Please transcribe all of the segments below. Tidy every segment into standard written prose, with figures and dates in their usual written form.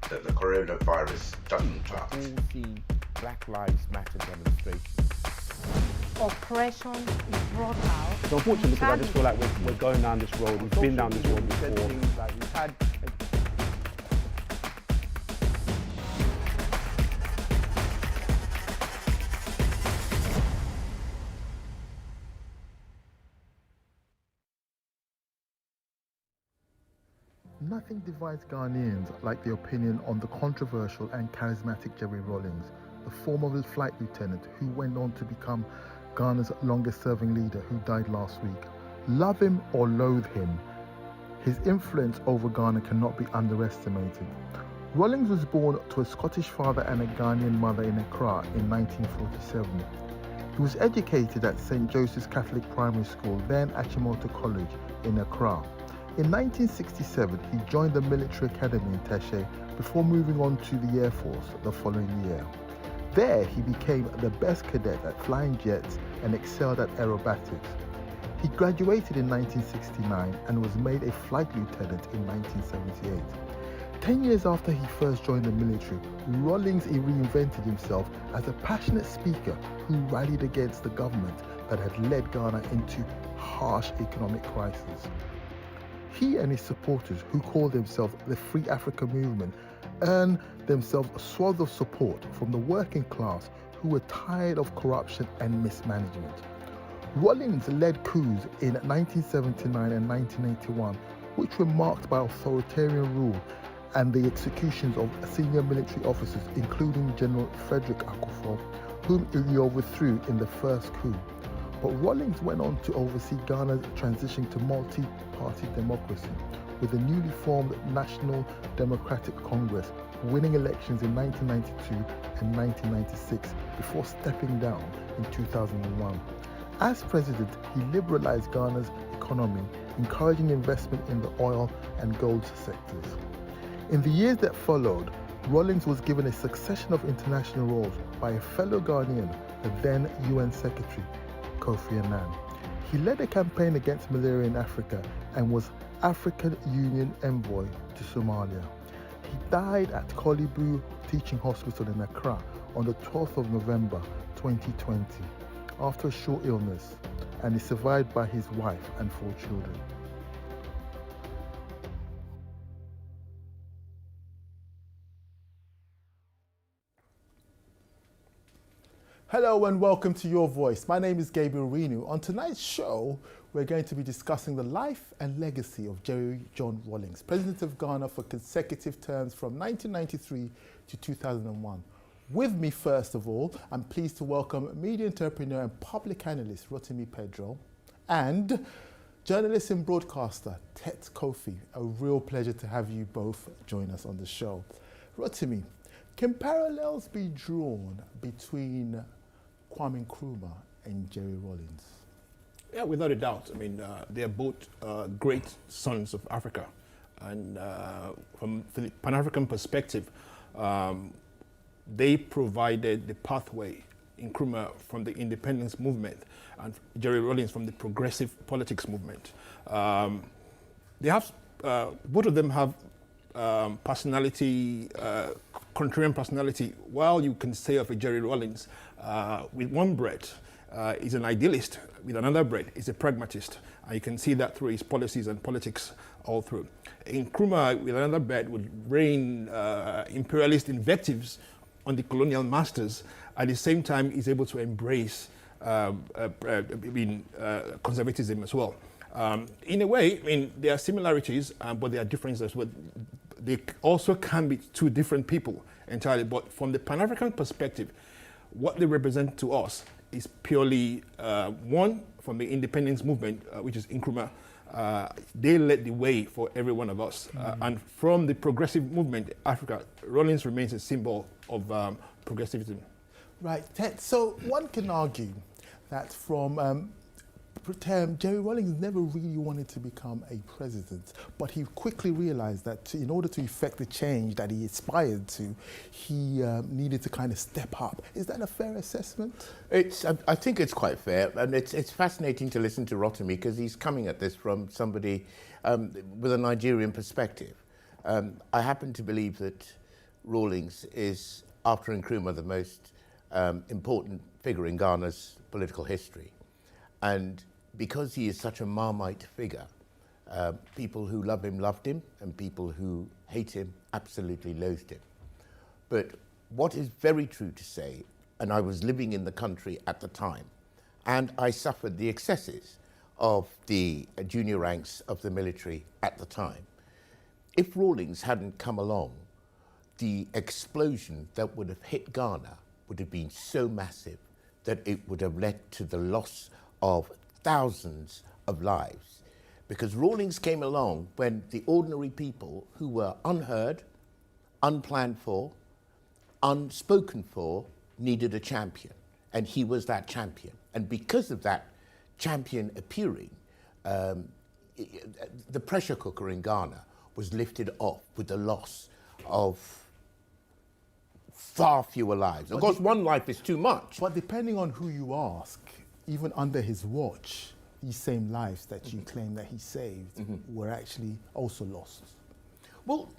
that the coronavirus doesn't touch. All see Black Lives Matter demonstrations. Oppression is brought out. So unfortunately, because I just feel like we're going down this road, we've been down this road before. Like we've had Nothing divides Ghanaians like the opinion on the controversial and charismatic Jerry Rawlings, the former flight lieutenant who went on to become Ghana's longest-serving leader, who died last week. Love him or loathe him, his influence over Ghana cannot be underestimated. Rawlings was born to a Scottish father and a Ghanaian mother in Accra in 1947. He was educated at St. Joseph's Catholic Primary School, then Achimota College in Accra. In 1967, he joined the military academy in Teshe before moving on to the Air Force the following year. There, he became the best cadet at flying jets and excelled at aerobatics. He graduated in 1969 and was made a flight lieutenant in 1978. 10 years after he first joined the military, Rawlings reinvented himself as a passionate speaker who rallied against the government that had led Ghana into harsh economic crisis. He and his supporters, who called themselves the Free Africa Movement, earned themselves a swath of support from the working class who were tired of corruption and mismanagement. Rawlings led coups in 1979 and 1981, which were marked by authoritarian rule and the executions of senior military officers, including General Frederick Akufo, whom he overthrew in the first coup. But Rawlings went on to oversee Ghana's transition to multi-party democracy, with the newly formed National Democratic Congress winning elections in 1992 and 1996 before stepping down in 2001. As president, he liberalized Ghana's economy, encouraging investment in the oil and gold sectors. In the years that followed, Rawlings was given a succession of international roles by a fellow Ghanaian, the then UN Secretary, Kofi Annan. He led a campaign against malaria in Africa and was African Union envoy to Somalia. He died at Kolibu Teaching Hospital in Accra on the 12th of November 2020 after a short illness, and is survived by his wife and 4 children. Hello and welcome to Your Voice. My name is Gabriel Renu. On tonight's show, we're going to be discussing the life and legacy of Jerry John Rawlings, President of Ghana for consecutive terms from 1993 to 2001. With me, first of all, I'm pleased to welcome media entrepreneur and public analyst Rotimi Pedro and journalist and broadcaster Tet Kofi. A real pleasure to have you both join us on the show. Rotimi, can parallels be drawn between Kwame Nkrumah and Jerry Rawlings? Yeah, without a doubt. I mean, they're both great sons of Africa. And from the Pan-African perspective, they provided the pathway, Nkrumah from the independence movement and Jerry Rawlings from the progressive politics movement. They have, both of them have personality, contrarian personality. While you can say of a Jerry Rawlings, with one breath, is an idealist, with another breath, is a pragmatist. And you can see that through his policies and politics all through. Nkrumah, with another breath, would rain imperialist invectives on the colonial masters. At the same time, is able to embrace conservatism as well. In a way, I mean, there are similarities, but there are differences as well. They also can be two different people entirely, but from the Pan-African perspective, what they represent to us is purely one, from the independence movement, which is Nkrumah. They led the way for every one of us. And from the progressive movement, Africa, Rawlings remains a symbol of progressivism. Right, Tet, so one can argue that from Jerry Rawlings never really wanted to become a president, but he quickly realized that in order to effect the change that he aspired to, he needed to kind of step up. Is that a fair assessment? I think it's quite fair, and it's fascinating to listen to Rotimi because he's coming at this from somebody with a Nigerian perspective. I happen to believe that Rawlings is, after Nkrumah, the most important figure in Ghana's political history. And because he is such a Marmite figure, people who love him loved him, and people who hate him absolutely loathed him. But what is very true to say, and I was living in the country at the time, and I suffered the excesses of the junior ranks of the military at the time. If Rawlings hadn't come along, the explosion that would have hit Ghana would have been so massive that it would have led to the loss of thousands of lives. Because Rawlings came along when the ordinary people who were unheard, unplanned for, unspoken for, needed a champion. And he was that champion. And because of that champion appearing, the pressure cooker in Ghana was lifted off with the loss of far fewer lives. Of course, one life is too much. But depending on who you ask, even under his watch, these same lives that you claim that he saved were actually also lost. Well,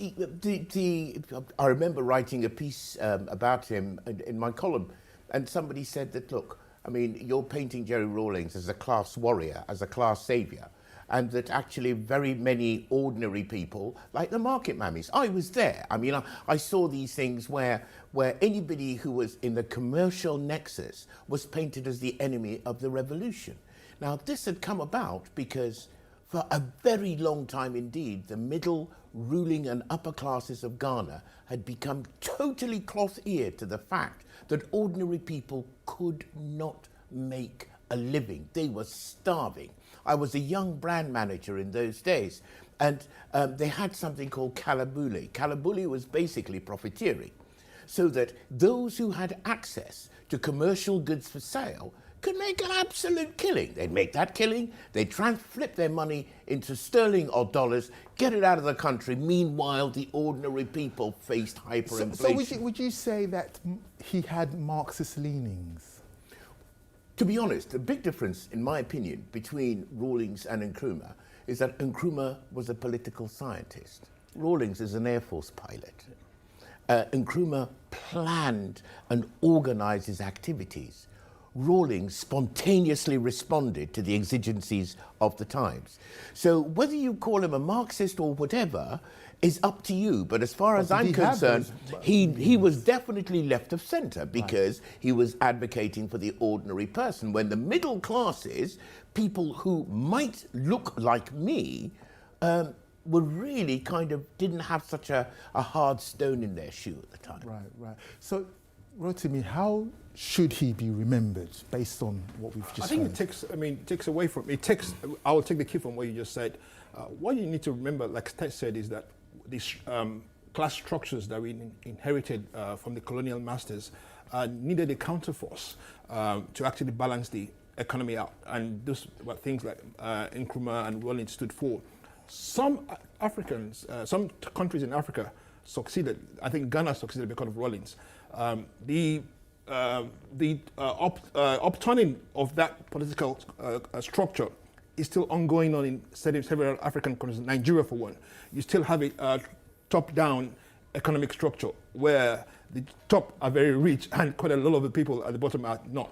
I remember writing a piece about him in my column, and somebody said that, look, I mean, you're painting Jerry Rawlings as a class warrior, as a class savior, and that actually very many ordinary people, like the market mammies, I was there. I mean, I saw these things where anybody who was in the commercial nexus was painted as the enemy of the revolution. Now, this had come about because for a very long time indeed, the middle, ruling and upper classes of Ghana had become totally cloth-eared to the fact that ordinary people could not make a living. They were starving. I was a young brand manager in those days, and they had something called kalabule. Kalabule was basically profiteering, so that those who had access to commercial goods for sale could make an absolute killing. They'd make that killing, they'd flip their money into sterling or dollars, get it out of the country. Meanwhile, the ordinary people faced hyperinflation. So would you say that he had Marxist leanings? To be honest, the big difference, in my opinion, between Rawlings and Nkrumah is that Nkrumah was a political scientist. Rawlings is an Air Force pilot. Nkrumah planned and organized his activities. Rawlings spontaneously responded to the exigencies of the times. So whether you call him a Marxist or whatever is up to you. But as far as I'm concerned, he was definitely left of center because he was advocating for the ordinary person. When the middle classes, people who might look like me, were really kind of didn't have such a hard stone in their shoe at the time. Right. So, Rotimi, how should he be remembered based on what we've just heard? It takes away from, I will take the key from what you just said. What you need to remember, like Ted said, is that these class structures that we inherited from the colonial masters needed a counterforce to actually balance the economy out. And those were things like Nkrumah and Rawlings stood for. Some Africans, some countries in Africa succeeded. I think Ghana succeeded because of Rawlings. The upturning of that political structure is still ongoing in several African countries. Nigeria, for one, you still have a top-down economic structure where the top are very rich and quite a lot of the people at the bottom are not.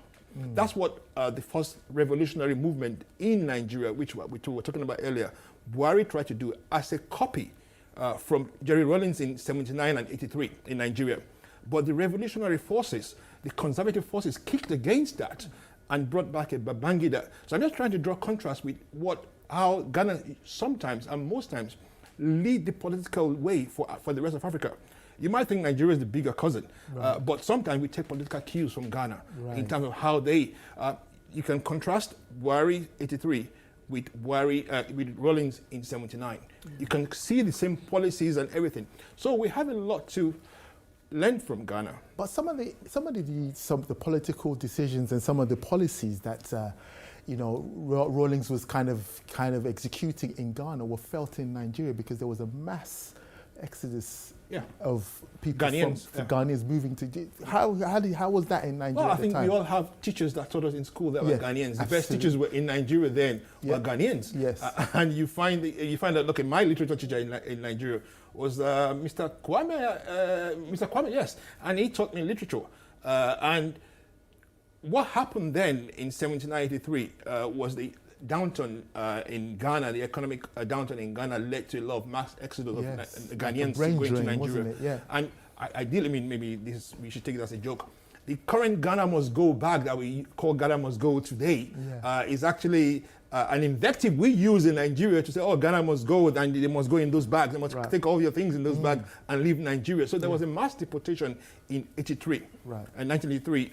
That's what the first revolutionary movement in Nigeria, which we were talking about earlier, Buhari tried to do as a copy from Jerry Rawlings in 79 and 83 in Nigeria. But the revolutionary forces, the conservative forces, kicked against that and brought back a Babangida. So I'm just trying to draw contrast with how Ghana sometimes and most times lead the political way for the rest of Africa. You might think Nigeria is the bigger cousin, but sometimes we take political cues from Ghana in terms of how they. You can contrast Buhari 83 with with Rawlings in 79. You can see the same policies and everything. So we have a lot to learn from Ghana. But some of the political decisions and some of the policies that Rawlings was kind of executing in Ghana were felt in Nigeria because there was a mass exodus of people Ghanaians moving to. How was that in Nigeria? Well, at the time? I think we all have teachers that taught us in school that were Ghanaians. The best absolutely. teachers were in Nigeria then were Ghanaians. Yes. And you find that, look, my literature teacher in Nigeria was Mr. Kwame, yes, and he taught me literature. And what happened then in 1793 was the downturn in Ghana, the economic downturn in Ghana led to a lot of mass exodus of Ghanaians brain going to drain, Nigeria. wasn't it? Yeah. And ideally, I mean, maybe we should take it as a joke. The current Ghana must go bag that we call Ghana must go today is actually an invective we use in Nigeria to say, oh, Ghana must go and they must go in those bags. They must take all your things in those bags and leave Nigeria. So there was a mass deportation in 83 and 1983.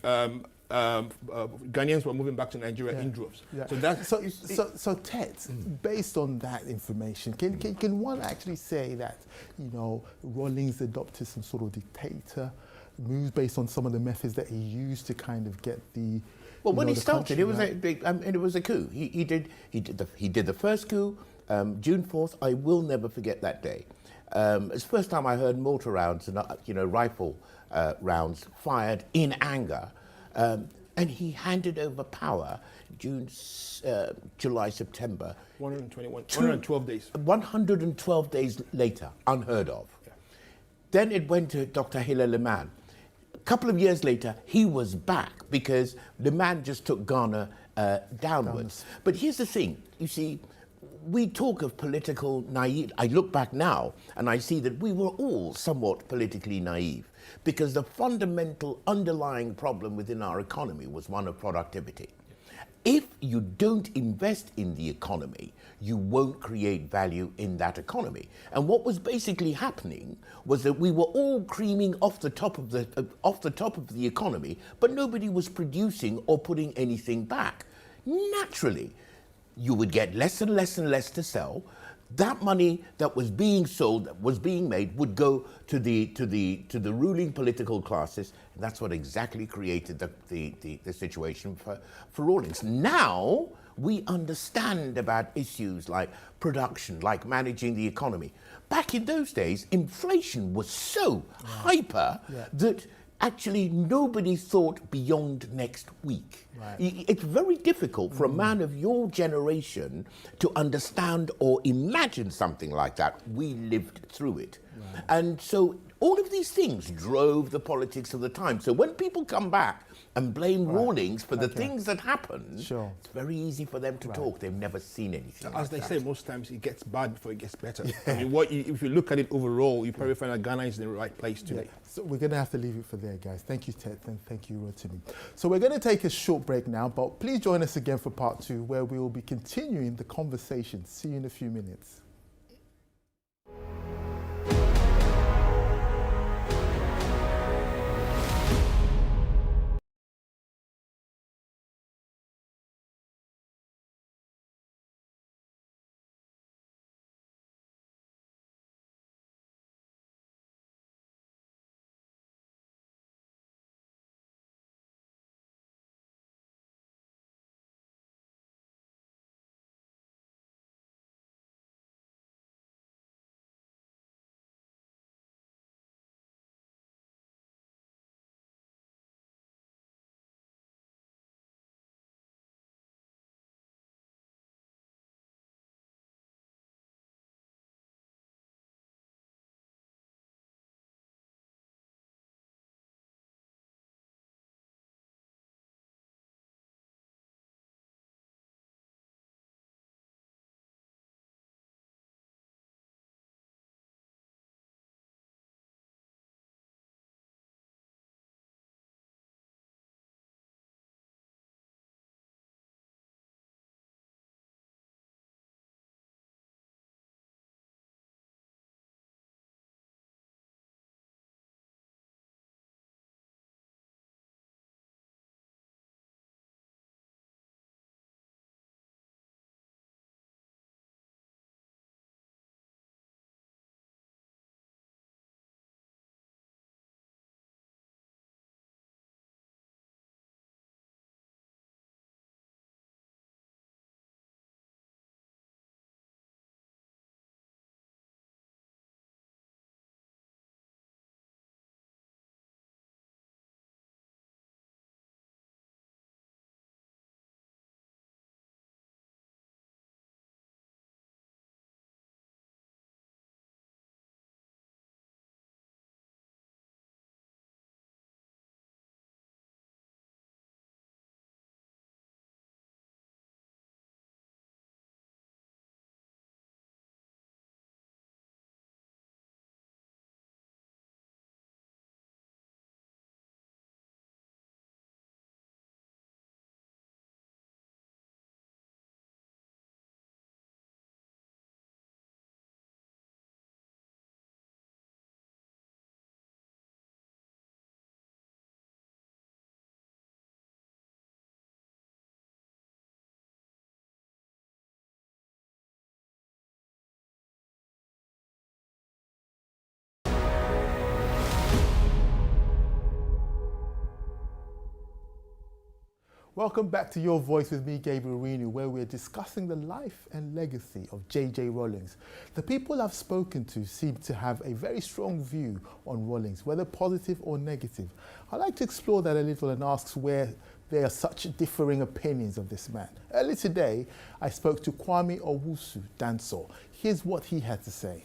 Ghanaians were moving back to Nigeria in droves. Yeah. So Ted, based on that information, can one actually say that, you know, Rawlings adopted some sort of dictator moves based on some of the methods that he used to kind of get the when he started, it was a big, and it was a coup. He did the first coup, June 4th. I will never forget that day. It's the first time I heard mortar rounds and rifle rounds fired in anger. And he handed over power July, September. 112 days. 112 days later, unheard of. Yeah. Then it went to Dr. Hilla Liman. A couple of years later, he was back because Liman just took Ghana downwards. But here's the thing, you see, we talk of political naive. I look back now and I see that we were all somewhat politically naive because the fundamental underlying problem within our economy was one of productivity. If you don't invest in the economy, you won't create value in that economy. And what was basically happening was that we were all creaming off the top of the economy, but nobody was producing or putting anything back. Naturally, you would get less and less and less to sell. That money that was being sold, that was being made, would go to the ruling political classes. And that's what exactly created the situation for Rawlings. Now we understand about issues like production, like managing the economy. Back in those days, inflation was so hyper that actually nobody thought beyond next week. Right. It's very difficult for a man of your generation to understand or imagine something like that. We lived through it. Right. And so all of these things drove the politics of the time. So when people come back and blame Rawlings for the things that happened, it's very easy for them to talk. They've never seen anything As they say, most times it gets bad before it gets better. I mean, if you look at it overall, you probably find that Ghana is in the right place today. So we're going to have to leave it for there, guys. Thank you, Ted, and thank you, Rotimi. So we're going to take a short break now, but please join us again for part 2, where we will be continuing the conversation. See you in a few minutes. Welcome back to Your Voice with me, Gabriel Renu, where we're discussing the life and legacy of J.J. Rawlings. The people I've spoken to seem to have a very strong view on Rawlings, whether positive or negative. I'd like to explore that a little and ask where there are such differing opinions of this man. Earlier today, I spoke to Kwame Owusu Danso. Here's what he had to say.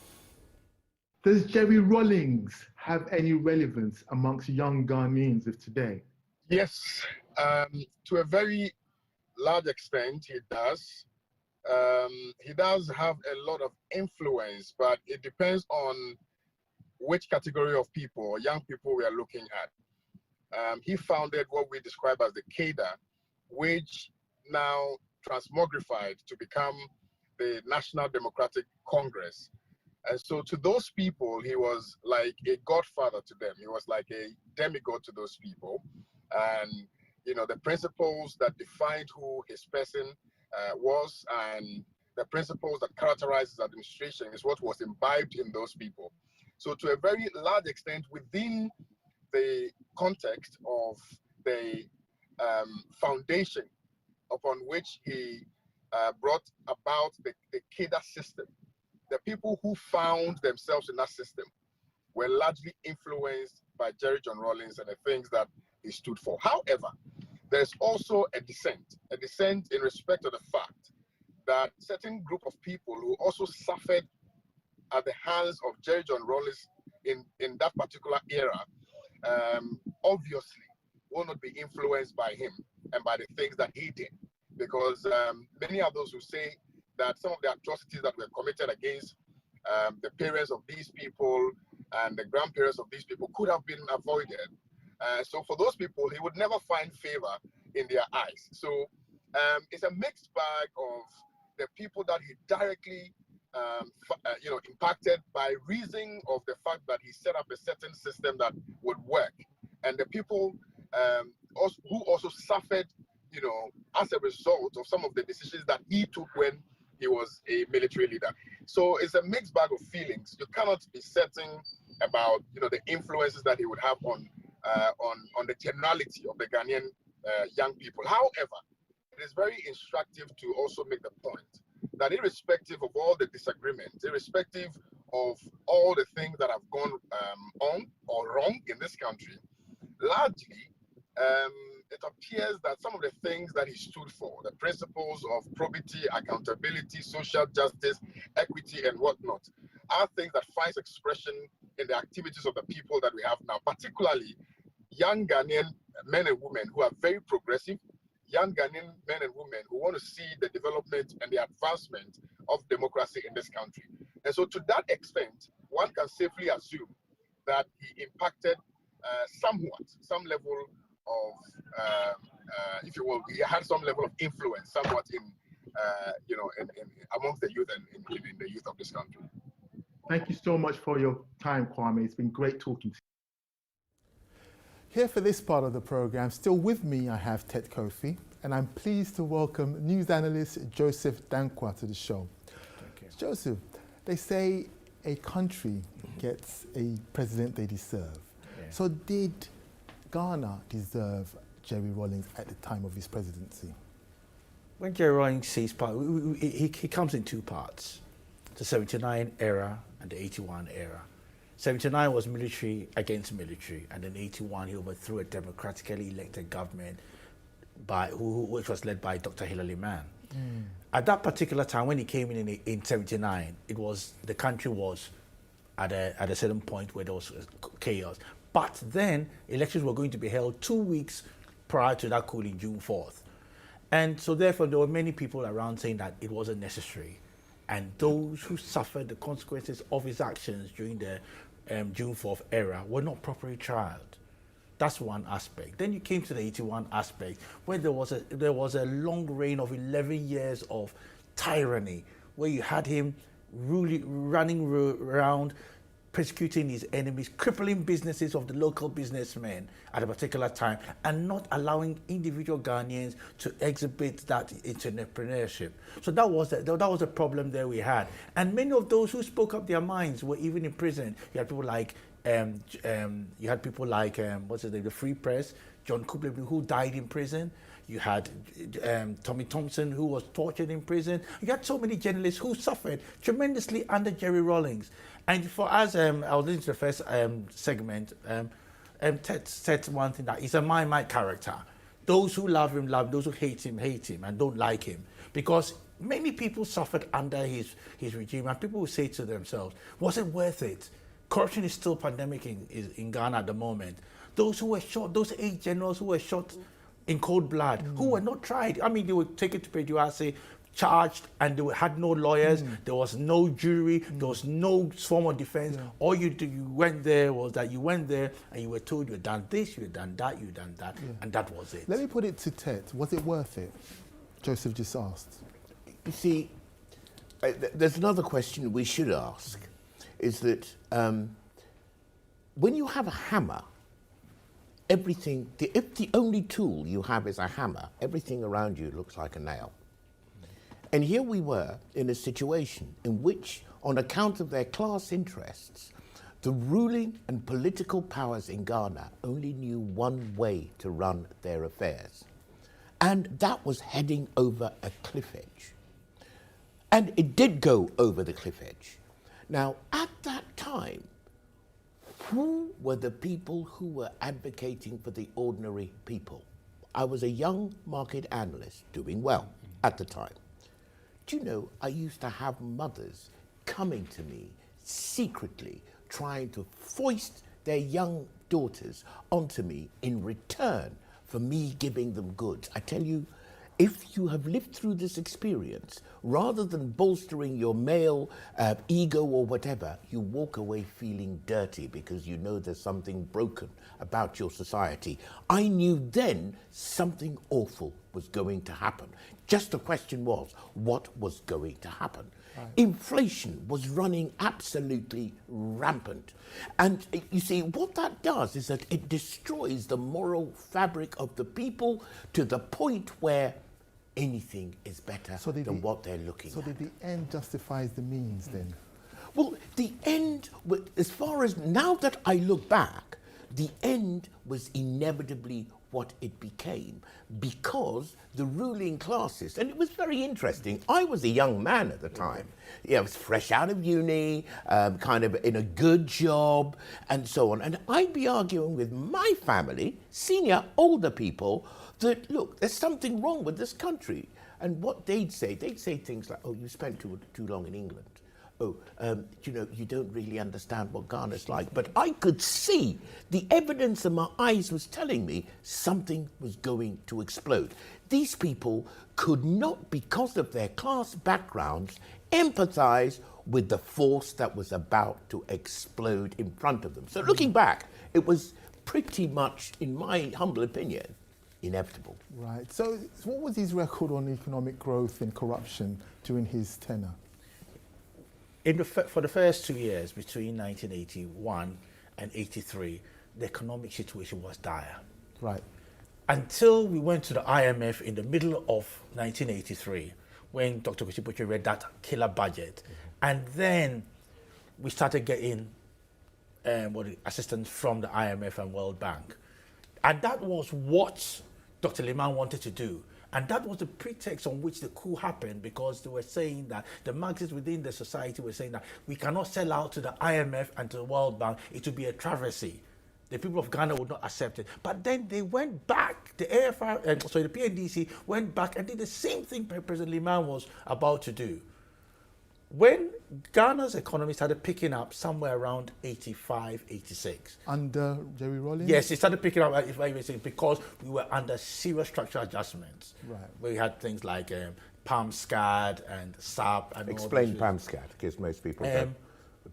Does Jerry Rawlings have any relevance amongst young Ghanaians of today? Yes, to a very large extent, he does. He does have a lot of influence, but it depends on which category of people or young people we are looking at. He founded what we describe as the CADA, which now transmogrified to become the National Democratic Congress. And so to those people, he was like a godfather to them. He was like a demigod to those people. And, you know, the principles that defined who his person was and the principles that characterized his administration is what was imbibed in those people. So to a very large extent, within the context of the foundation upon which he brought about the CADA system, the people who found themselves in that system were largely influenced by Jerry John Rawlings and the things that he stood for. However, there's also a dissent in respect of the fact that certain group of people who also suffered at the hands of Jerry John Rawlings in that particular era, obviously will not be influenced by him and by the things that he did. Because many of those who say that some of the atrocities that were committed against the parents of these people and the grandparents of these people could have been avoided. So for those people, he would never find favor in their eyes. So it's a mixed bag of the people that he directly impacted by reason of the fact that he set up a certain system that would work, and the people who also suffered, you know, as a result of some of the decisions that he took when he was a military leader. So it's a mixed bag of feelings. You cannot be certain about, you know, the influences that he would have on the generality of the Ghanaian young people. However, it is very instructive to also make the point that irrespective of all the disagreements, irrespective of all the things that have gone on or wrong in this country, largely it appears that some of the things that he stood for, the principles of probity, accountability, social justice, equity, and whatnot, are things that finds expression in the activities of the people that we have now, particularly young Ghanaian men and women who are very progressive, young Ghanaian men and women who want to see the development and the advancement of democracy in this country. And so to that extent, one can safely assume that he impacted some level of, if you will, he had some level of influence somewhat in amongst the youth and in the youth of this country. Thank you so much for your time, Kwame. It's been great talking to you. Here for this part of the program, still with me, I have Ted Kofi, and I'm pleased to welcome news analyst Joseph Dankwa to the show. Joseph, they say a country gets a president they deserve. Yeah. So did Ghana deserve Jerry Rawlings at the time of his presidency? When Jerry Rawlings sees power, he comes in two parts, the 79 era and the 81 era. 79 was military against military, and in 81 he overthrew a democratically elected government which was led by Dr. Hilary Mann. Mm. At that particular time, when he came in 79, the country was at a certain point where there was chaos. But then elections were going to be held 2 weeks prior to that coup in June 4th. And so therefore there were many people around saying that it wasn't necessary. And those who suffered the consequences of his actions during the June 4th era were not properly tried. That's one aspect. Then you came to the 81 aspect, where there was a long reign of 11 years of tyranny, where you had him running around, persecuting his enemies, crippling businesses of the local businessmen at a particular time, and not allowing individual Ghanaians to exhibit that entrepreneurship. So that was a problem there we had. And many of those who spoke up their minds were even in prison. You had people like the Free Press, John Kublai who died in prison. You had Tommy Thompson, who was tortured in prison. You had so many journalists who suffered tremendously under Jerry Rawlings. And for us, I was listening to the first segment, Ted said one thing, that he's a my character. Those who love him, those who hate him, and don't like him. Because many people suffered under his regime, and people will say to themselves, was it worth it? Corruption is still pandemic in Ghana at the moment. Those who were shot, those 8 generals who were shot in cold blood, who were not tried. I mean, they were taken to Pejuase, charged, and they had no lawyers. There was no jury. There was no form of defense. All you went there was that you went there and you were told you had done this, you had done that, you had done that, and that was it. Let me put it to Ted. Was it worth it? Joseph just asked. You see, there's another question we should ask, is that when you have a hammer, everything, if the only tool you have is a hammer, everything around you looks like a nail. And here we were in a situation in which, on account of their class interests, the ruling and political powers in Ghana only knew one way to run their affairs. And that was heading over a cliff edge. And it did go over the cliff edge. Now, at that time, who were the people who were advocating for the ordinary people? I was a young market analyst doing well at the time. Do you know, I used to have mothers coming to me secretly trying to foist their young daughters onto me in return for me giving them goods. I tell you, if you have lived through this experience, rather than bolstering your male ego or whatever, you walk away feeling dirty because you know there's something broken about your society. I knew then something awful was going to happen. Just the question was, what was going to happen? Right. Inflation was running absolutely rampant. And you see, what that does is that it destroys the moral fabric of the people to the point where anything is better than what they're looking at. So did the end justifies the means then? Well, the end, as far as now that I look back, the end was inevitably what it became because the ruling classes, and it was very interesting. I was a young man at the time. Yeah, I was fresh out of uni, kind of in a good job and so on. And I'd be arguing with my family, senior, older people, that, look, there's something wrong with this country. And what they'd say things like, oh, you spent too long in England. Oh, you know, you don't really understand what Ghana's like. But I could see the evidence in my eyes was telling me something was going to explode. These people could not, because of their class backgrounds, empathize with the force that was about to explode in front of them. So looking back, it was pretty much, in my humble opinion, inevitable. Right. So what was his record on economic growth and corruption during his tenure? For the first 2 years, between 1981 and 83, the economic situation was dire. Right. Until we went to the IMF in the middle of 1983, when Dr. Kuchipoche read that killer budget. And then we started getting assistance from the IMF and World Bank. And that was what Dr. Liman wanted to do. And that was the pretext on which the coup happened, because they were saying that the Marxists within the society were saying that we cannot sell out to the IMF and to the World Bank. It would be a travesty. The people of Ghana would not accept it. But then they went back, the PNDC went back and did the same thing President Liman was about to do. When Ghana's economy started picking up somewhere around 85, 86. Under Jerry Rawlings? Yes, it started picking up at 85, 86 because we were under serious structural adjustments. Right. We had things like PAMSCAD and SAP. And explain PAMSCAD, because most people don't.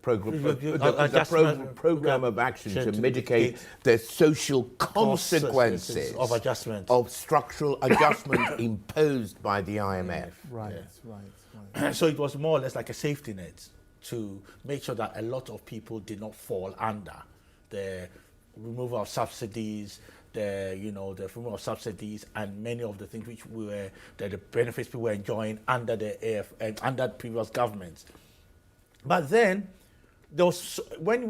Program of action to mitigate the social consequences of adjustment, of structural adjustment imposed by the IMF. Right. So it was more or less like a safety net to make sure that a lot of people did not fall under the removal of subsidies, the removal of subsidies, and many of the things which the benefits people were enjoying under the under previous governments. But then, there was when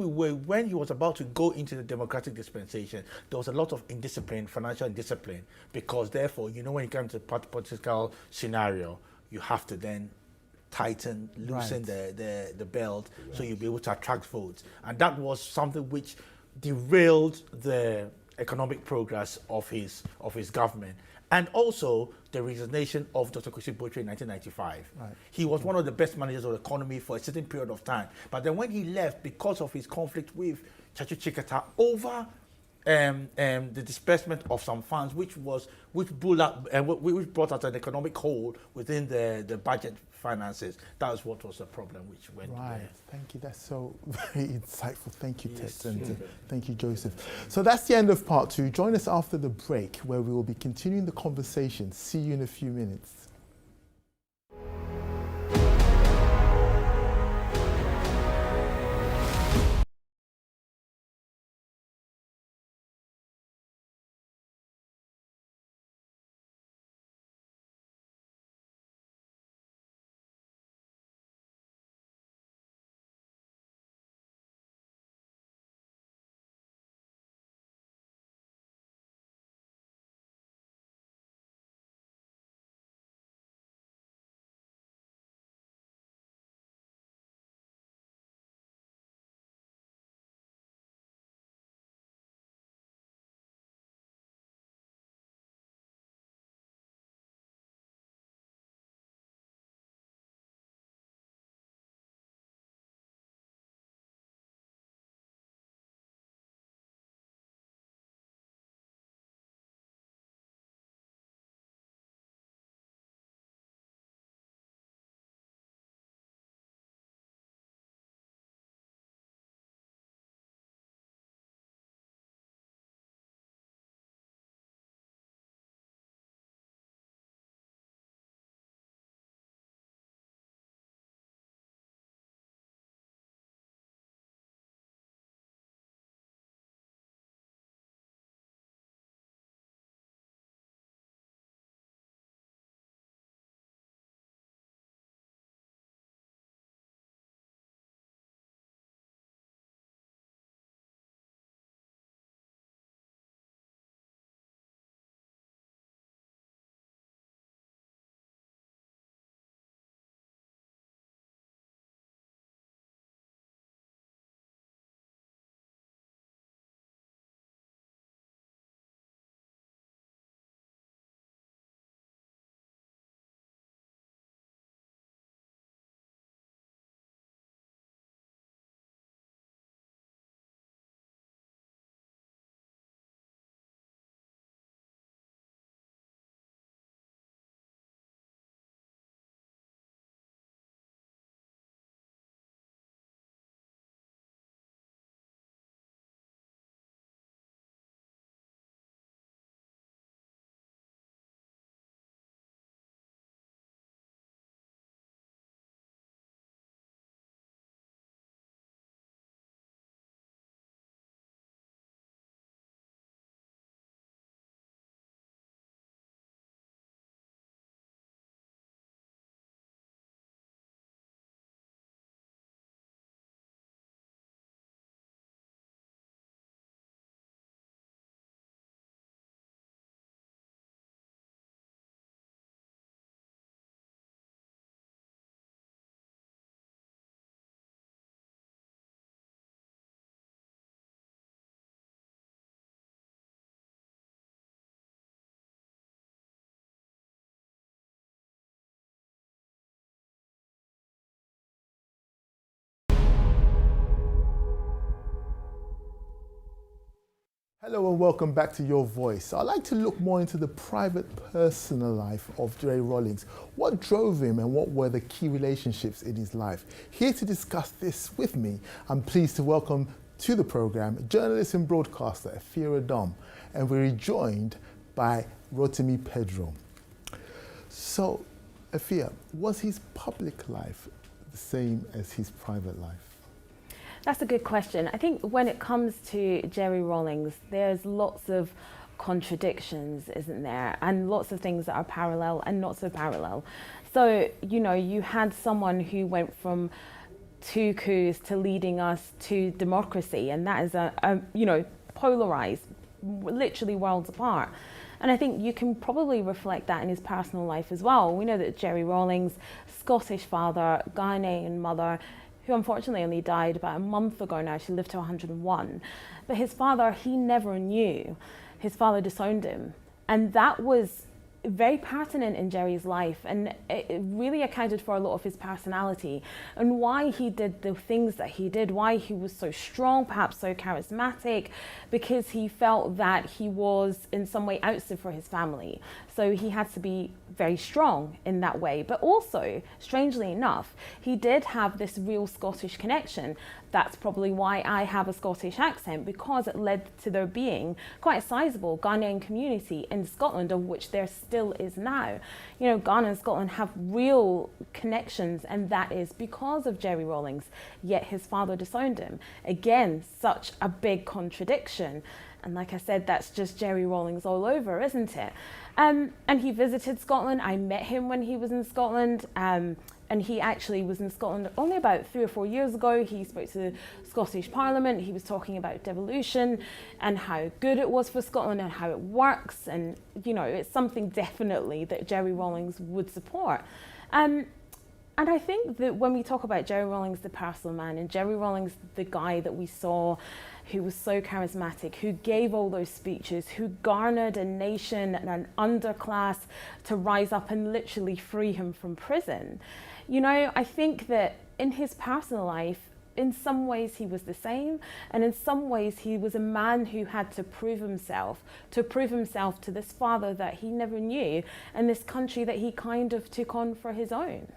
he was about to go into the democratic dispensation, there was a lot of indiscipline, financial indiscipline, because therefore, when you come to the political scenario, you have to then tighten, loosen the belt, so you'll be able to attract votes. And that was something which derailed the economic progress of his government. And also the resignation of Dr. Kwesi Botwe in 1995. Right. He was one of the best managers of the economy for a certain period of time. But then when he left, because of his conflict with Chachu Chikata over the disbursement of some funds, which brought out an economic hole within the budget finances. That was what was the problem, which went there. Thank you. That's so very insightful. Thank you, Ted, and thank you, Joseph. So that's the end of part 2. Join us after the break, where we will be continuing the conversation. See you in a few minutes. Hello and welcome back to Your Voice. I'd like to look more into the private personal life of Jerry Rawlings. What drove him and what were the key relationships in his life? Here to discuss this with me, I'm pleased to welcome to the program journalist and broadcaster Afia Dom, and we're joined by Rotimi Pedro. So, Afia, was his public life the same as his private life? That's a good question. I think when it comes to Jerry Rawlings, there's lots of contradictions, isn't there? And lots of things that are parallel and not so parallel. So, you had someone who went from to coups to leading us to democracy, and that is a you know, polarized, literally worlds apart. And I think you can probably reflect that in his personal life as well. We know that Jerry Rawlings, Scottish father, Ghanaian mother, who unfortunately only died about a month ago now. She lived to 101. But his father, he never knew. His father disowned him. And that was very pertinent in Jerry's life, and it really accounted for a lot of his personality and why he did the things that he did, why he was so strong, perhaps so charismatic, because he felt that he was in some way ousted for his family. So he had to be very strong in that way. But also, strangely enough, he did have this real Scottish connection. That's probably why I have a Scottish accent, because it led to there being quite a sizable Ghanaian community in Scotland, of which there still is now. You know, Ghana and Scotland have real connections, and that is because of Jerry Rawlings, yet his father disowned him. Again, such a big contradiction. And like I said, that's just Jerry Rawlings all over, isn't it? And he visited Scotland. I met him when he was in Scotland. And he actually was in Scotland only about 3 or 4 years ago. He spoke to the Scottish Parliament. He was talking about devolution and how good it was for Scotland and how it works. And, you know, it's something definitely that Jerry Rawlings would support. And I think that when we talk about Jerry Rawlings, the personal man, and Jerry Rawlings, the guy that we saw who was so charismatic, who gave all those speeches, who garnered a nation and an underclass to rise up and literally free him from prison. You know, I think that in his personal life, in some ways he was the same, and in some ways he was a man who had to prove himself to this father that he never knew, and this country that he kind of took on for his own.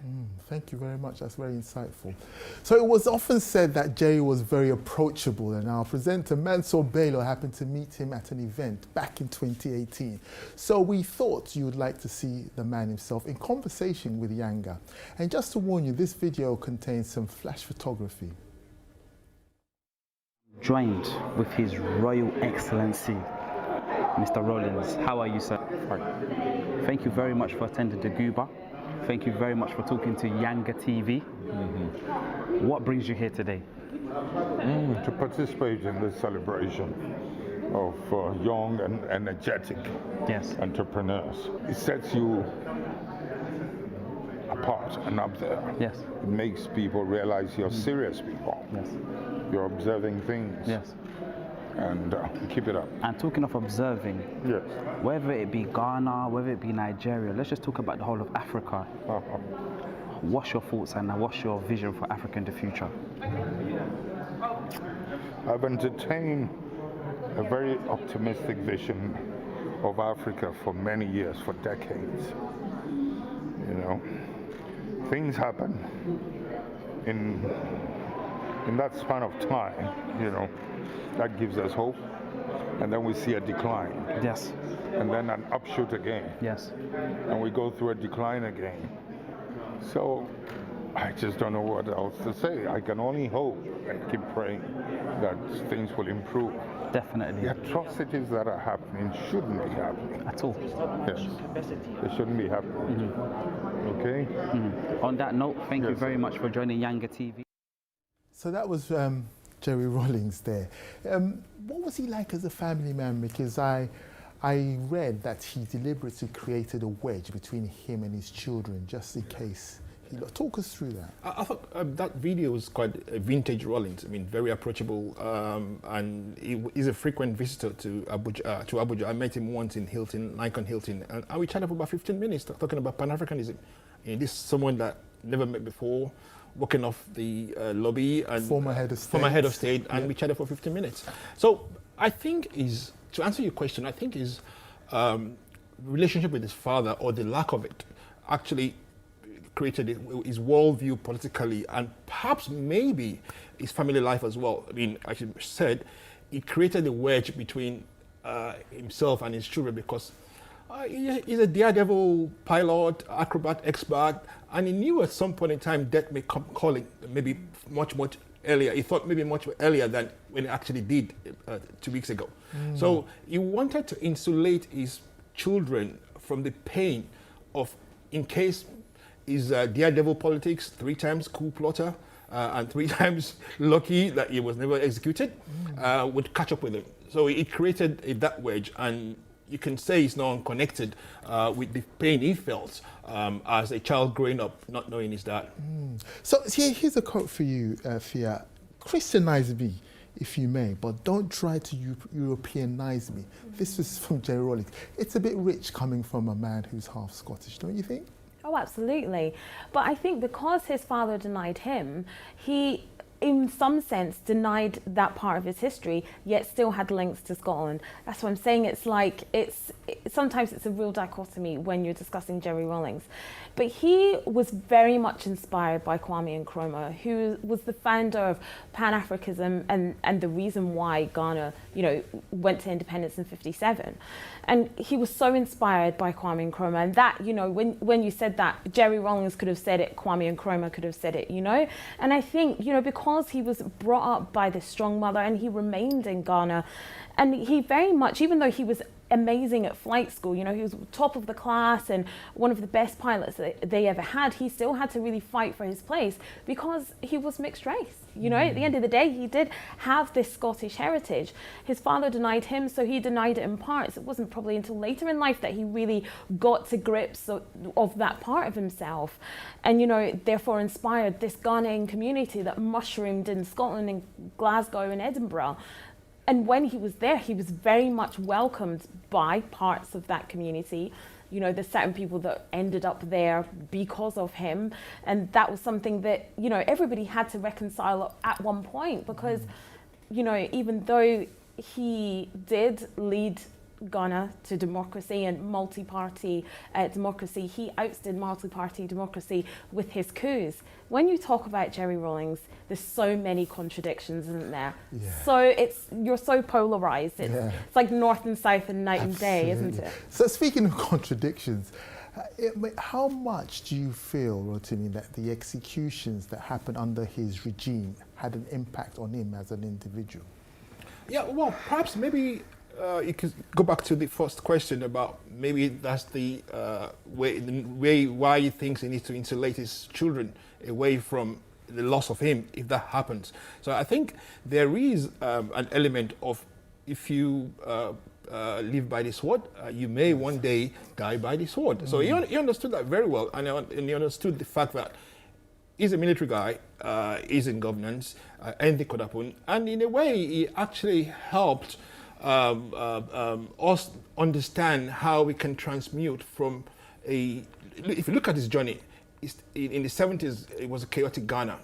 Thank you very much, that's very insightful. So it was often said that Jerry was very approachable, and our presenter Mansour Bello happened to meet him at an event back in 2018. So we thought you would like to see the man himself in conversation with Yanga. And just to warn you, this video contains some flash photography. Joined with His Royal Excellency, Mr. Rawlings. How are you, sir? Fine. Thank you very much for attending the Guba. Thank you very much for talking to Yanga TV. What brings you here today? To participate in this celebration of young and energetic entrepreneurs. It sets you apart and up there. Yes. It makes people realize you're serious people. Yes. You're observing things. Yes. And keep it up. And talking of observing, yes, whether it be Ghana, whether it be Nigeria, let's just talk about the whole of Africa. What's your thoughts and what's your vision for Africa in the future? I've entertained a very optimistic vision of Africa for many years, for decades. You know, things happen in that span of time, you know, that gives us hope, and then we see a decline. Yes. And then an upshoot again. Yes. And we go through a decline again. So I just don't know what else to say. I can only hope and keep praying that things will improve. Definitely. The atrocities that are happening shouldn't be happening. At all. Yes. They shouldn't be happening. Okay? On that note, thank you very much for joining Yanga TV. So that was Jerry Rawlings there. What was he like as a family man? Because I read that he deliberately created a wedge between him and his children, just in case. Talk us through that. I thought that video was quite a vintage Rawlings. I mean, very approachable, and he's a frequent visitor to Abuja. I met him once in Hilton, Nikon Hilton, and we chatted for about 15 minutes talking about Pan-Africanism. And this is someone that never met before, walking off the lobby, and former head of state, and we chatted for 15 minutes. So I think to answer your question, I think his relationship with his father, or the lack of it, actually created his worldview politically, and perhaps maybe his family life as well. I mean, as you said, it created a wedge between himself and his children, because he's a daredevil pilot, acrobat, expert, and he knew at some point in time death may come calling, maybe much earlier. He thought maybe much earlier than when it actually did 2 weeks ago. So he wanted to insulate his children from the pain of, in case his daredevil politics, 3 times coup plotter, and 3 times lucky that he was never executed, would catch up with him. So it created a dark wedge, and you can say it's not unconnected with the pain he felt as a child growing up, not knowing his dad. So here's a quote for you, Fia. Christianize me, if you may, but don't try to Europeanize me. This was from Jerry Rawlings. It's a bit rich coming from a man who's half Scottish, don't you think? Oh, absolutely. But I think because his father denied him, he, in some sense, denied that part of his history, yet still had links to Scotland. That's what I'm saying. It's like, sometimes it's a real dichotomy when you're discussing Jerry Rawlings. But he was very much inspired by Kwame Nkrumah, who was the founder of Pan-Africanism and the reason why Ghana, went to independence in '57. And he was so inspired by Kwame Nkrumah, and that, when you said that, Jerry Rawlings could have said it, Kwame Nkrumah could have said it, And I think, because he was brought up by this strong mother and he remained in Ghana, and he very much, even though he was amazing at flight school, he was top of the class and one of the best pilots that they ever had, he still had to really fight for his place because he was mixed race. At the end of the day, he did have this Scottish heritage. His father denied him, so he denied it in parts. It wasn't probably until later in life that he really got to grips of that part of himself, and therefore inspired this Ghanaian community that mushroomed in Scotland, in Glasgow and Edinburgh. And when he was there, he was very much welcomed by parts of that community. There's certain people that ended up there because of him. And that was something that, everybody had to reconcile at one point because, even though he did lead Ghana to democracy and multi-party democracy, he ousted multi-party democracy with his coups. When you talk about Jerry Rawlings, there's so many contradictions, isn't there? Yeah. So you're so polarized. It's like north and south and night and day, isn't it? So speaking of contradictions, how much do you feel, Rotimi, that the executions that happened under his regime had an impact on him as an individual? Yeah, well, perhaps maybe you could go back to the first question about maybe that's the way why he thinks he needs to insulate his children away from the loss of him if that happens. So I think there is an element of if you live by the sword, you may one day die by the sword. So he understood that very well, and he understood the fact that he's a military guy, he's in governance, anything could happen, and in a way he actually helped us understand how we can transmute from if you look at his journey, in the 70s, it was a chaotic Ghana,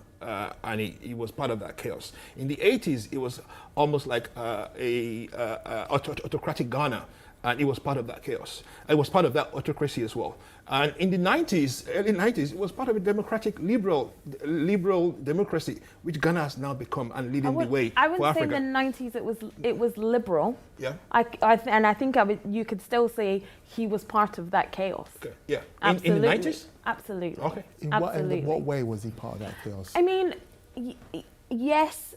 and he was part of that chaos. In the 80s, it was almost like autocratic Ghana, and it was part of that chaos. It was part of that autocracy as well. And in the 90s, early 90s, it was part of a democratic, liberal democracy, which Ghana has now become and leading the way for Africa. I wouldn't say in the 90s it was liberal. Yeah. And I think you could still say he was part of that chaos. Okay. Yeah. Absolutely. In the 90s? Absolutely. Okay. In what way was he part of that chaos? I mean, yes,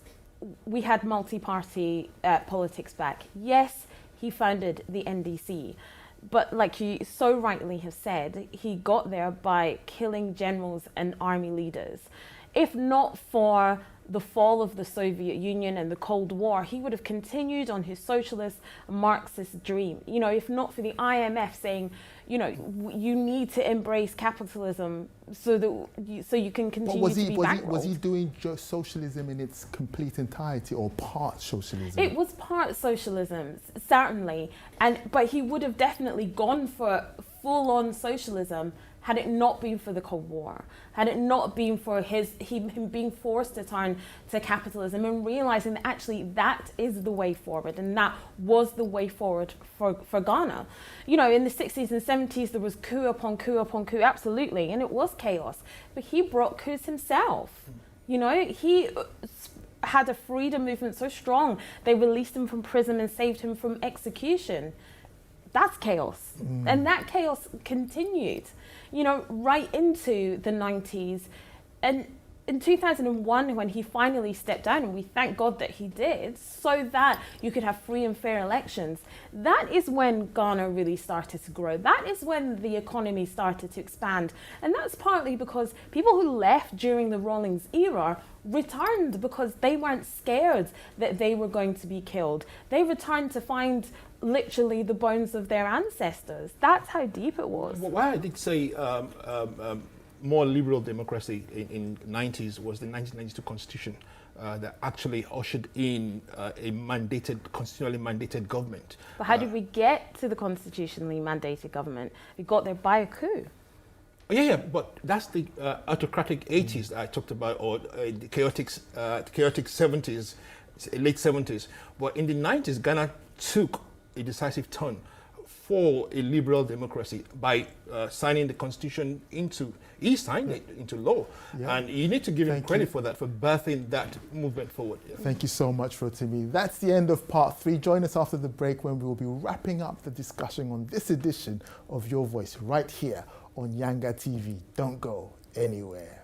we had multi-party politics back. Yes, he founded the NDC. But like you so rightly have said, he got there by killing generals and army leaders. If not for the fall of the Soviet Union and the Cold War, he would have continued on his socialist Marxist dream. If not for the IMF saying, you need to embrace capitalism so you can continue to be bankrolled. Was he doing socialism in its complete entirety or part socialism? It was part socialism, certainly, but he would have definitely gone for full-on socialism had it not been for the Cold War, had it not been for him being forced to turn to capitalism and realizing that actually that is the way forward, and that was the way forward for Ghana. In the 60s and 70s, there was coup upon coup upon coup, absolutely, and it was chaos. But he brought coups himself. He had a freedom movement so strong, they released him from prison and saved him from execution. That's chaos. And that chaos continued, right into the 90s. And in 2001, when he finally stepped down, and we thank God that he did, so that you could have free and fair elections, that is when Ghana really started to grow. That is when the economy started to expand. And that's partly because people who left during the Rawlings era returned because they weren't scared that they were going to be killed. They returned to find literally the bones of their ancestors. That's how deep it was. Well, why I did say more liberal democracy in 90s was the 1992 constitution that actually ushered in a constitutionally mandated government. But how did we get to the constitutionally mandated government? We got there by a coup. Yeah, but that's the autocratic 80s that I talked about, or the chaotic 70s, late 70s. But in the 90s, Ghana took a decisive turn for a liberal democracy by signing the constitution into law. Yeah. And you need to give him credit for that, for birthing that movement forward. Yeah. Thank you so much, Rotimi. That's the end of part 3. Join us after the break when we will be wrapping up the discussion on this edition of Your Voice right here on Yanga TV. Don't go anywhere.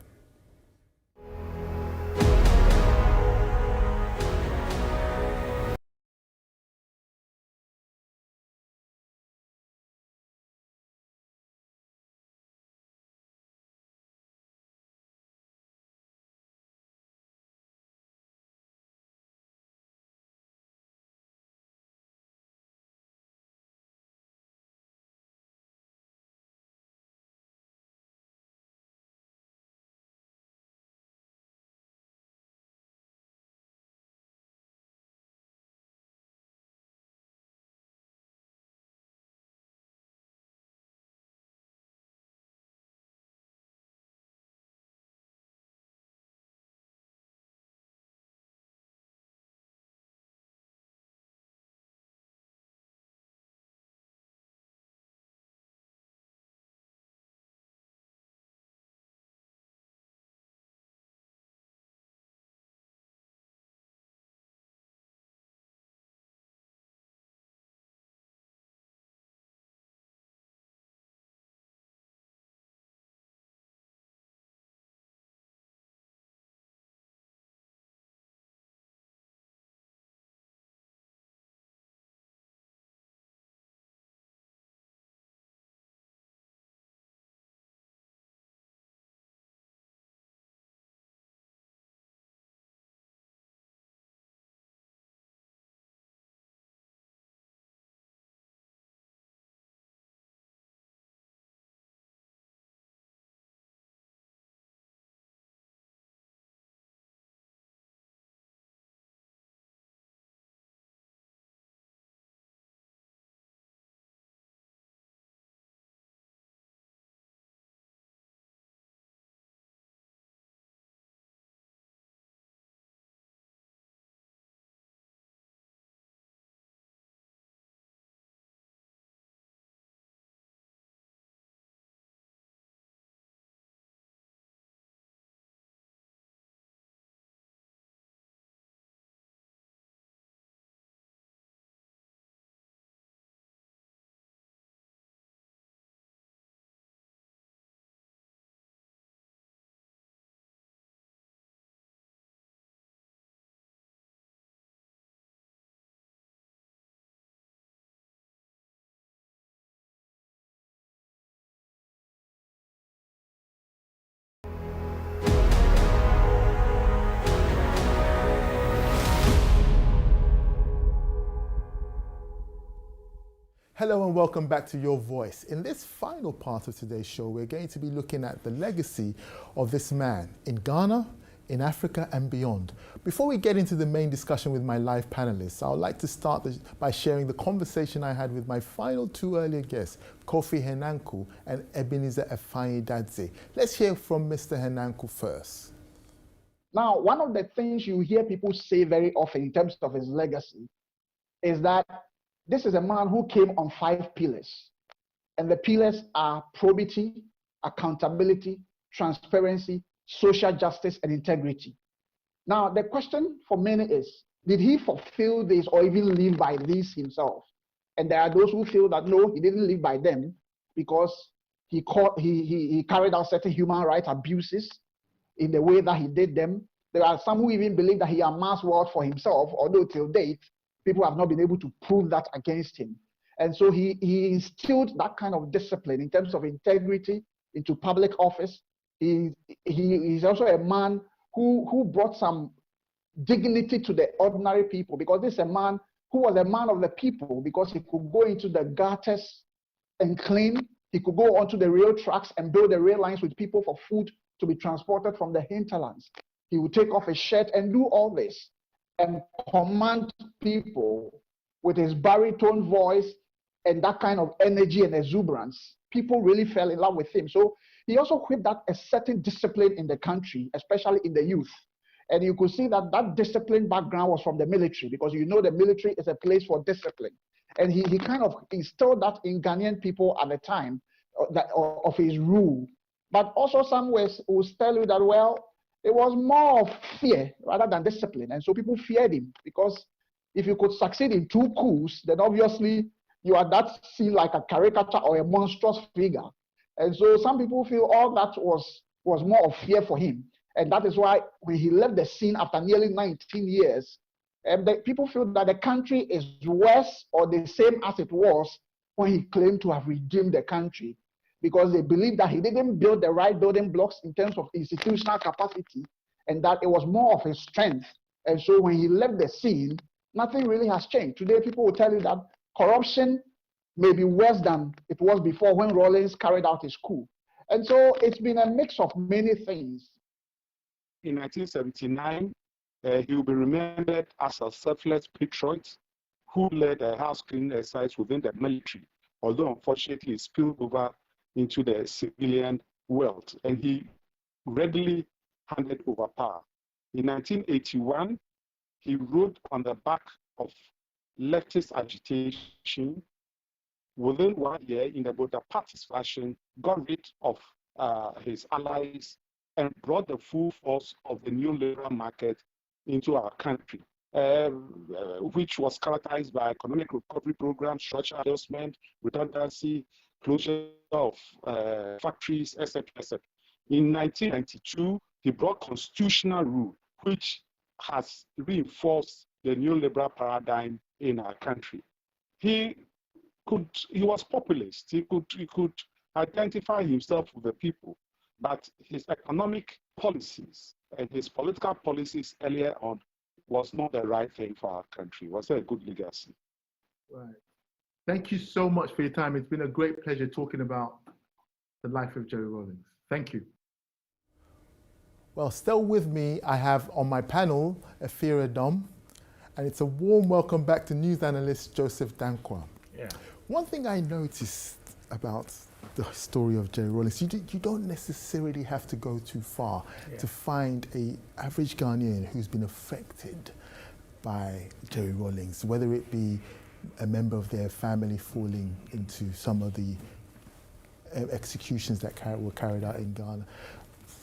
Hello and welcome back to Your Voice. In this final part of today's show, we're going to be looking at the legacy of this man in Ghana, in Africa and beyond. Before we get into the main discussion with my live panelists, I would like to start by sharing the conversation I had with my final 2 earlier guests, Kofi Henanku and Ebenezer Efanye-Dadze. Let's hear from Mr. Henanku first. Now, one of the things you hear people say very often in terms of his legacy is that this is a man who came on 5 pillars. And the pillars are probity, accountability, transparency, social justice, and integrity. Now, the question for many is, did he fulfill this or even live by these himself? And there are those who feel that no, he didn't live by them because he carried out certain human rights abuses in the way that he did them. There are some who even believe that he amassed wealth for himself, although till date, people have not been able to prove that against him. And so he instilled that kind of discipline in terms of integrity into public office. He's also a man who brought some dignity to the ordinary people, because this is a man who was a man of the people, because he could go into the gutters and clean. He could go onto the rail tracks and build the rail lines with people for food to be transported from the hinterlands. He would take off his shirt and do all this and command people with his baritone voice and that kind of energy and exuberance. People really fell in love with him. So he also whipped that a certain discipline in the country, especially in the youth. And you could see that that discipline background was from the military, because you know the military is a place for discipline. And he kind of instilled that in Ghanaian people at the time of his rule. But also some will tell you that, well, it was more of fear rather than discipline. And so people feared him, because if you could succeed in 2 coups, then obviously you are that seen like a caricature or a monstrous figure. And so some people feel all that was more of fear for him. And that is why when he left the scene after nearly 19 years, people feel that the country is worse or the same as it was when he claimed to have redeemed the country, because they believe that he didn't build the right building blocks in terms of institutional capacity, and that it was more of his strength. And so when he left the scene, nothing really has changed. Today, people will tell you that corruption may be worse than it was before when Rawlings carried out his coup. And so it's been a mix of many things. In 1979, he will be remembered as a selfless patriot who led a house cleaning exercise within the military, although unfortunately it spilled over into the civilian world, and he readily handed over power. In 1981, he rode on the back of leftist agitation. Within 1 year, in the Bonapartist fashion, got rid of his allies and brought the full force of the new liberal market into our country, which was characterized by economic recovery programs, structural adjustment, redundancy, closure of factories, etc., etc. In 1992, he brought constitutional rule, which has reinforced the neoliberal paradigm in our country. He was populist. He could identify himself with the people, but his economic policies and his political policies earlier on was not the right thing for our country. It was a good legacy. Right. Thank you so much for your time. It's been a great pleasure talking about the life of Jerry Rawlings. Thank you. Well, still with me, I have on my panel Afira Dom, and it's a warm welcome back to news analyst Joseph Dankwa. Yeah. One thing I noticed about the story of Jerry Rawlings, you don't necessarily have to go too far to find an average Ghanaian who's been affected by Jerry Rawlings, whether it be a member of their family falling into some of the executions that were carried out in Ghana.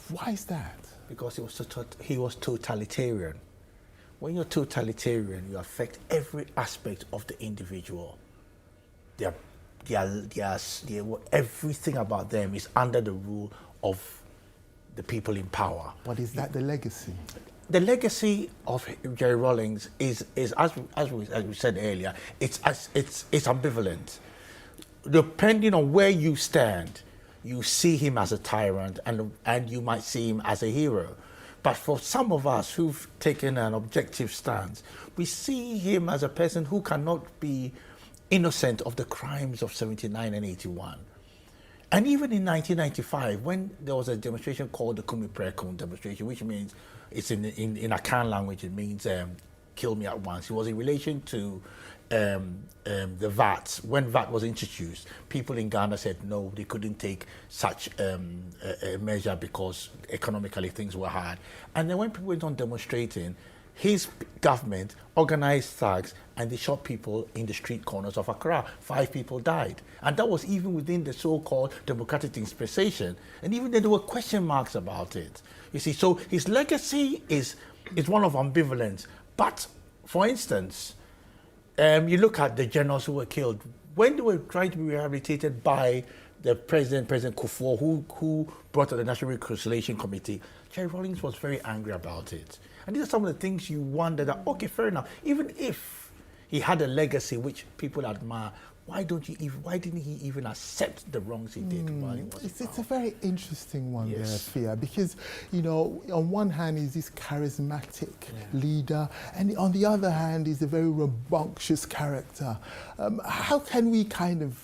Why is that? Because he was totalitarian. When you're totalitarian, you affect every aspect of the individual. Everything about them is under the rule of the people in power. But is that the legacy? The legacy of Jerry Rawlings is as we said earlier, it's ambivalent. Depending on where you stand, you see him as a tyrant and you might see him as a hero. But for some of us who've taken an objective stance, we see him as a person who cannot be innocent of the crimes of 79 and 81. And even in 1995, when there was a demonstration called the Kumi Prekun demonstration, which means, it's in Akan language, it means kill me at once. It was in relation to the VAT. When VAT was introduced, people in Ghana said no, they couldn't take such a measure because economically things were hard. And then when people went on demonstrating, his government organized thugs and they shot people in the street corners of Accra. 5 people died. And that was even within the so-called democratic dispensation. And even then there were question marks about it. You see, so his legacy is one of ambivalence. But, for instance, you look at the generals who were killed. When they were trying to be rehabilitated by the President Kufuor, who brought out the National Reconciliation Committee, Jerry Rawlings was very angry about it. And these are some of the things you wonder that, okay, fair enough, even if he had a legacy which people admire, why didn't he even accept the wrongs he did while he was It's a very interesting one there, Fia, because, you know, on one hand he's this charismatic leader, and on the other hand he's a very rambunctious character. How can we kind of,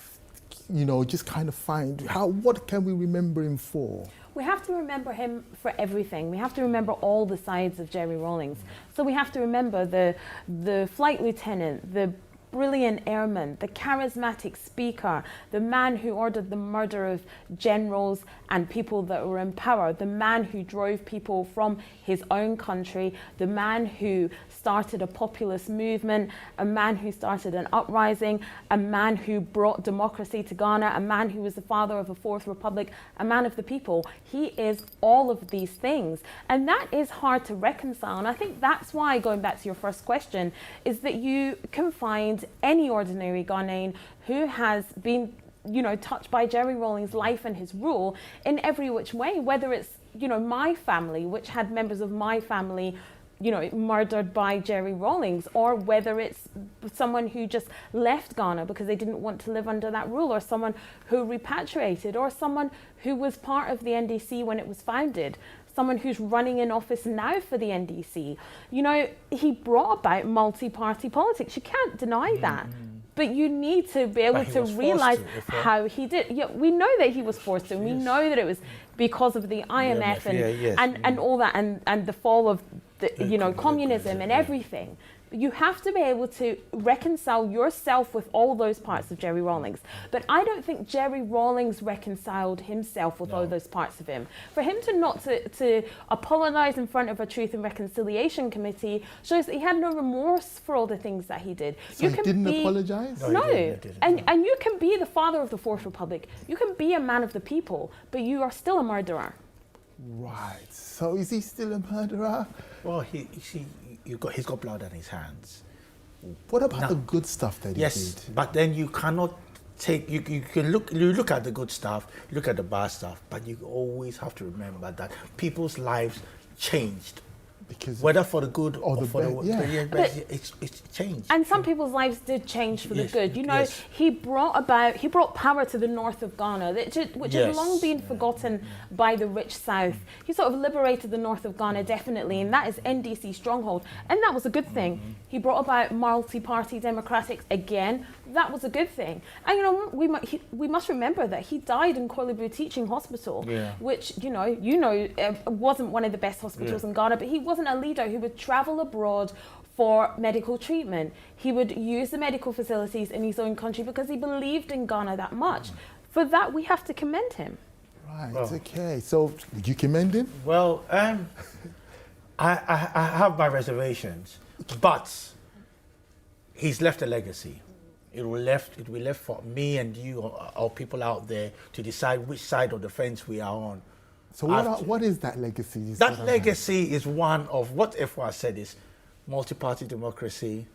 you know, just kind of find, what can we remember him for? We have to remember him for everything. We have to remember all the sides of Jerry Rawlings. So we have to remember the flight lieutenant, the brilliant airman, the charismatic speaker, the man who ordered the murder of generals and people that were in power, the man who drove people from his own country, the man who started a populist movement, a man who started an uprising, a man who brought democracy to Ghana, a man who was the father of a fourth republic, a man of the people. He is all of these things. And that is hard to reconcile. And I think that's why, going back to your first question, is that you can find any ordinary Ghanaian who has been, you know, touched by Jerry Rawlings' life and his rule in every which way, whether it's, you know, my family, which had members of my family, you know, murdered by Jerry Rawlings, or whether it's someone who just left Ghana because they didn't want to live under that rule, or someone who repatriated, or someone who was part of the NDC when it was founded, someone who's running in office now for the NDC. You know, he brought about multi-party politics. You can't deny that. But you need to be able to realize how he did. Yeah, we know that he was forced to. We know that it was because of the IMF and all that, and the fall of the, you know, communism and everything. You have to be able to reconcile yourself with all those parts of Jerry Rawlings. But I don't think Jerry Rawlings reconciled himself with all those parts of him. For him to apologize in front of a Truth and Reconciliation Committee shows that he had no remorse for all the things that he did. So he didn't apologize? No. And you can be the father of the Fourth Republic. You can be a man of the people, but you are still a murderer. Right. So is he still a murderer? Well, he's got blood on his hands. What about the good stuff that he did? Yes, but then you cannot take, you look at the good stuff, look at the bad stuff, but you always have to remember that people's lives changed. Because whether for the good or the for bad, but it's changed. And some people's lives did change for the good. You know, he brought power to the north of Ghana, which had long been forgotten by the rich south. He sort of liberated the north of Ghana, definitely, and that is NDC stronghold. And that was a good thing. He brought about multi-party democratics again. That was a good thing. And, you know, we must remember that he died in Koilibu Teaching Hospital, which, you know, wasn't one of the best hospitals in Ghana, but he wasn't a leader who would travel abroad for medical treatment. He would use the medical facilities in his own country because he believed in Ghana that much. For that, we have to commend him. Right, okay. So, did you commend him? Well, I have my reservations, but he's left a legacy. It will be left for me and you or people out there to decide which side of the fence we are on. So what is that legacy? That legacy is one of what F.Y. said is multi-party democracy,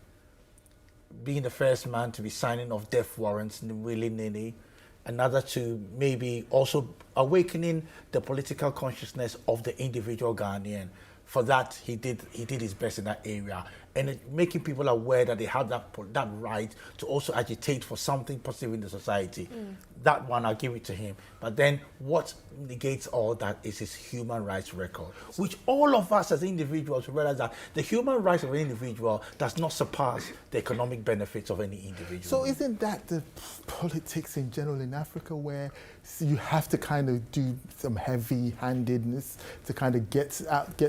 being the first man to be signing off death warrants willy-nilly, another to maybe also awakening the political consciousness of the individual Ghanaian. For that, he did his best in that area, and making people aware that they have that right to also agitate for something positive in the society. That one, I'll give it to him. But then what negates all that is his human rights record, which all of us as individuals realize that the human rights of an individual does not surpass the economic benefits of any individual. So isn't that the politics in general in Africa, where you have to kind of do some heavy-handedness to kind of get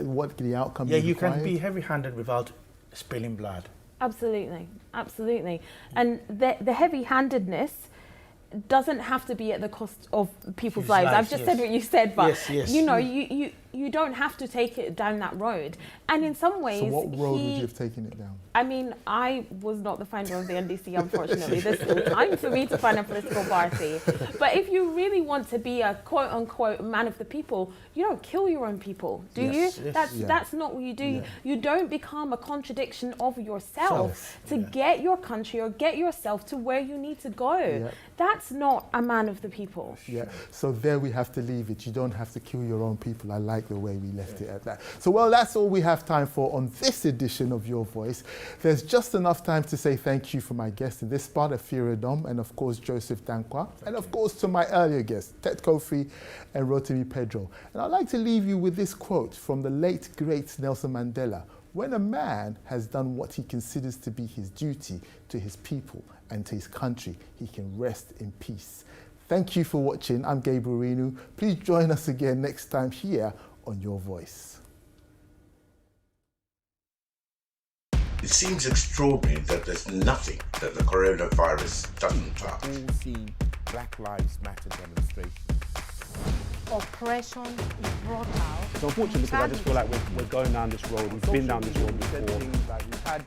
what the outcome is? Yeah, you can be heavy-handed without spilling blood. Absolutely, absolutely. And the heavy-handedness doesn't have to be at the cost of people's lives. I've just said what you said, but you know, you don't have to take it down that road. And in some ways, So what road would you have taken it down? I mean, I was not the founder of the NDC, unfortunately. There's still time for me to find a political party. But if you really want to be a quote-unquote man of the people, you don't kill your own people, do you? That's not what you do. Yeah. You don't become a contradiction of yourself to get your country or get yourself to where you need to go. Yeah. That's not a man of the people. Yeah, so there we have to leave it. You don't have to kill your own people. I like the way we left it at that. So, well, that's all we have time for on this edition of Your Voice. There's just enough time to say thank you for my guests in this part, Afira Dom, and of course, Joseph Dankwa, and of course, to my earlier guests, Ted Kofi and Rotimi Pedro. And I'd like to leave you with this quote from the late, great Nelson Mandela. When a man has done what he considers to be his duty to his people and to his country, he can rest in peace. Thank you for watching. I'm Gabriel Rinu. Please join us again next time here on Your Voice. It seems extraordinary that there's nothing that the coronavirus doesn't touch. All seen Black Lives Matter demonstrations. Oppression is brought out. So unfortunately, because I just feel like we're going down this road, we've been down this road before. We've had